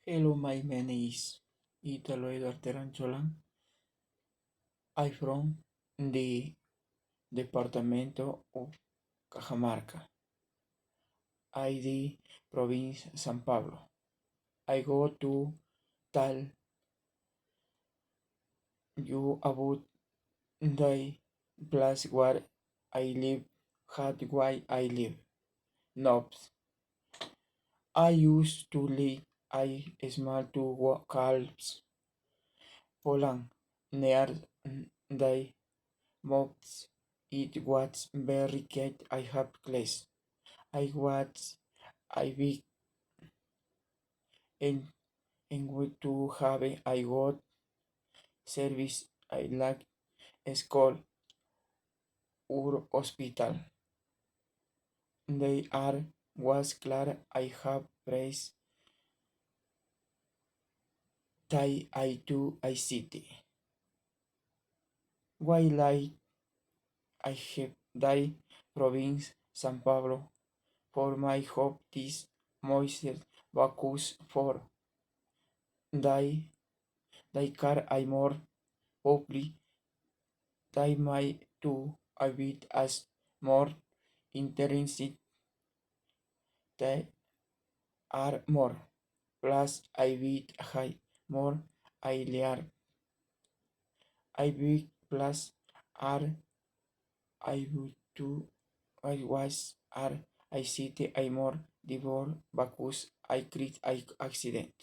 Hello, my name is Italo Eduardo Terancholan. I'm from the departamento of Cajamarca. I the province San Pablo. I go to tell you about the place where I live, how why I live. Knobs. I used to live I small two calves Poland near the mobs. It was very quiet. I have class. I was I big and good to have I got service I like school or hospital. They are was clear I have praise tai I do I city. While I have die province San Pablo for my hope this moisture Bacchus for die die car I more probably die my to a bit as more interested they are more. Plus I bit high more I lear I big plus R I would to I was R I city I more devor Bacchus I create I accident.